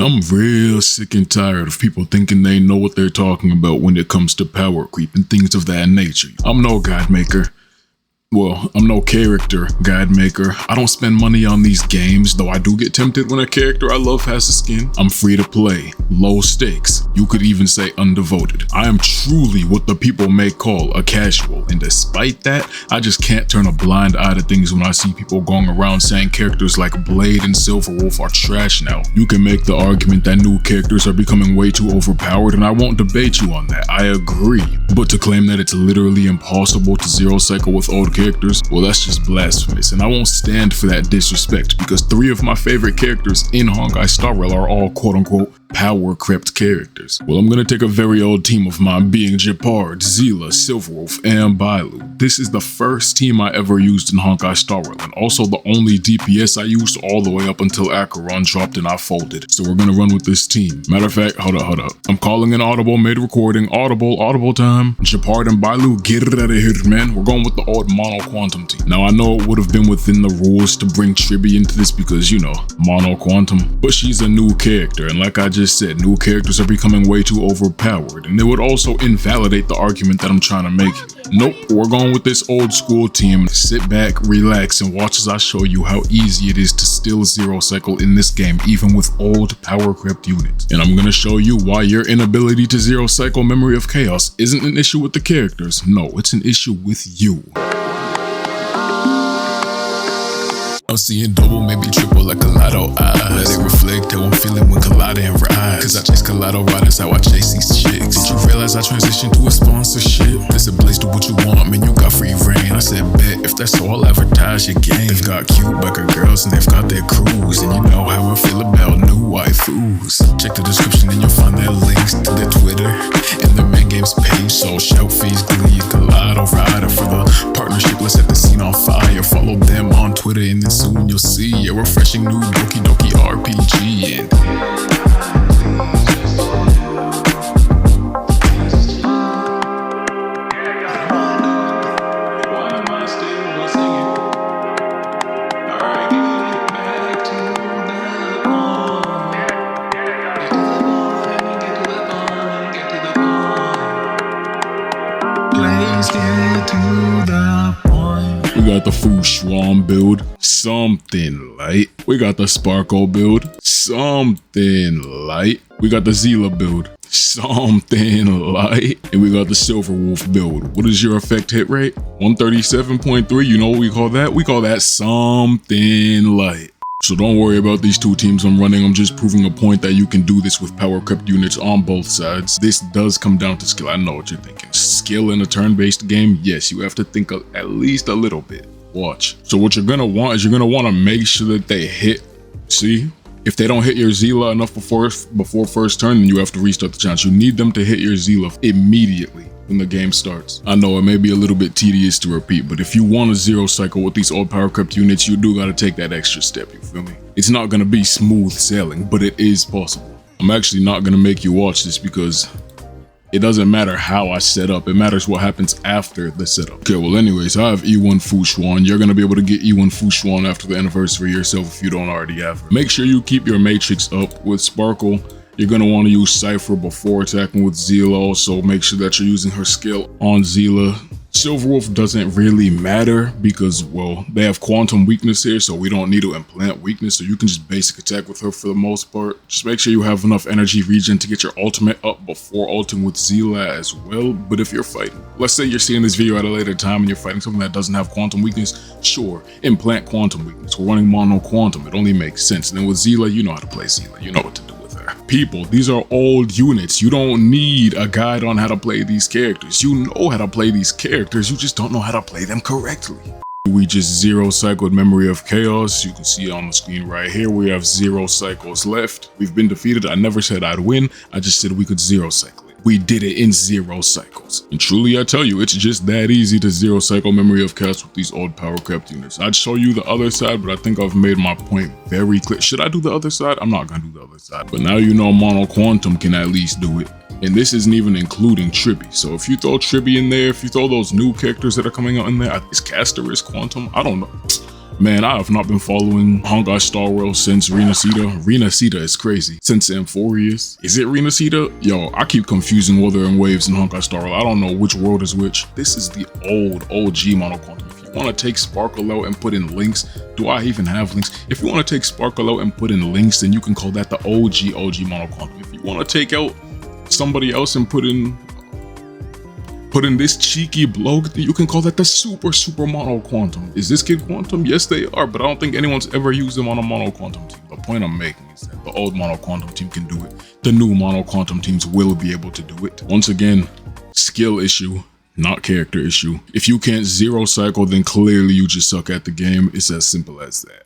I'm real sick and tired of people thinking they know what they're talking about when it comes to power creep and things of that nature. I'm no guide maker. Well, I'm no character guide maker. I don't spend money on these games, though I do get tempted when a character I love has a skin. I'm free to play, low stakes, you could even say undevoted. I am truly what the people may call a casual, and despite that, I just can't turn a blind eye to things when I see people going around saying characters like Blade and Silverwolf are trash now. You can make the argument that new characters are becoming way too overpowered, and I won't debate you on that, I agree. But to claim that it's literally impossible to zero cycle with old characters, well, that's just blasphemous, and I won't stand for that disrespect because 3 of my favorite characters in Honkai Star Rail are all quote-unquote Powercrept characters. Well, I'm gonna take a very old team of mine being Gepard, Seele, Silverwolf, and Bailu. This is the first team I ever used in Honkai Star Rail, and also the only DPS I used all the way up until Acheron dropped and I folded. So we're gonna run with this team. Matter of fact, hold up. I'm calling an audible, made recording, audible time. Gepard and Bailu, get it out of here, man. We're going with the old mono quantum team. Now I know it would have been within the rules to bring Tribi into this because, you know, mono quantum, but she's a new character, and like I just said, new characters are becoming way too overpowered, and it would also invalidate the argument that I'm trying to make. Nope, we're going with this old school team. Sit back, relax, and watch as I show you how easy it is to still zero cycle in this game, even with old Powercrept units. And I'm gonna show you why your inability to zero cycle Memory of Chaos isn't an issue with the characters. No, it's an issue with you. I'm seeing double, maybe triple like Kaleido eyes. Let it reflect how I'm feeling when colliding rise. Cause I chase Kaleidorider, how I chase these chicks. Did you realize I transitioned to a sponsorship? They said, Blaze, do what you want, man, you got free reign. I said, bet, if that's all, I'll advertise your game. They've got cute biker girls and they've got their crews, and you know how I feel about new waifus. Check the description and you'll find their links to their Twitter and their main games page. So shout Fizzglee and Kaleidorider for the partnership. Let's set the scene on fire. Follow them on Twitter and then soon you'll see a refreshing new Doki Doki RPG. And we got the Xuan build, something light. We got the Sparkle build, something light. We got the Seele build, something light. And we got the Silverwolf build. What is your effect hit rate? 137.3, you know what we call that? We call that something light. So don't worry about these 2 teams I'm running, I'm just proving a point that you can do this with Powercrept units on both sides. This does come down to skill, I know what you're thinking. Skill in a turn-based game? Yes, you have to think at least a little bit. Watch. So what you're gonna want is you're gonna wanna make sure that they hit, see? If they don't hit your Seele enough before first turn, then you have to restart the challenge. You need them to hit your Seele immediately when the game starts. I know it may be a little bit tedious to repeat, but if you want to zero cycle with these old Powercrept units, you do gotta take that extra step, you feel me? It's not gonna be smooth sailing, but it is possible. I'm actually not gonna make you watch this because it doesn't matter how I set up, it matters what happens after the setup. Okay, well anyways, I have E1 Xuan. You're gonna be able to get E1 Xuan after the anniversary yourself if you don't already have her. Make sure you keep your matrix up with Sparkle. You're going to want to use Cypher before attacking with Seele, also make sure that you're using her skill on Seele. Silverwolf doesn't really matter because, well, they have quantum weakness here, so we don't need to implant weakness, so you can just basic attack with her for the most part. Just make sure you have enough energy regen to get your ultimate up before ulting with Seele as well. But if you're fighting, let's say you're seeing this video at a later time and you're fighting something that doesn't have quantum weakness, sure, implant quantum weakness. We're running mono quantum, it only makes sense. And then with Seele, you know how to play Seele, you know what to do. People, these are old units. You don't need a guide on how to play these characters. You know how to play these characters, you just don't know how to play them correctly. We just zero cycled Memory of Chaos. You can see on the screen right here, we have 0 cycles left. We've been defeated. I never said I'd win. I just said we could zero cycle it. We did it in 0 cycles. And truly, I tell you, it's just that easy to zero cycle Memory of Chaos with these old Powercrept units. I'd show you the other side, but I think I've made my point very clear. Should I do the other side? I'm not gonna do the other side. But now you know Mono Quantum can at least do it. And this isn't even including Tribi. So if you throw Tribi in there, if you throw those new characters that are coming out in there, is Caster is Quantum? I don't know. Man, I have not been following Honkai Star Rail since Renacita. Renacita is crazy. Since Amphorius. Is it Renacita? Yo, I keep confusing Wuthering Waves and Honkai Star Rail. I don't know which world is which. This is the old OG Mono Quantum. If you want to take Sparkle out and put in links, do I even have links? If you want to take Sparkle out and put in links, then you can call that the OG Mono Quantum. If you want to take out somebody else and put in this cheeky bloke, then you can call that the super mono quantum. Is this kid quantum? Yes, they are, but I don't think anyone's ever used them on a mono quantum team. The point I'm making is that the old mono quantum team can do it. The new mono quantum teams will be able to do it. Once again, skill issue, not character issue. If you can't zero cycle, then clearly you just suck at the game. It's as simple as that.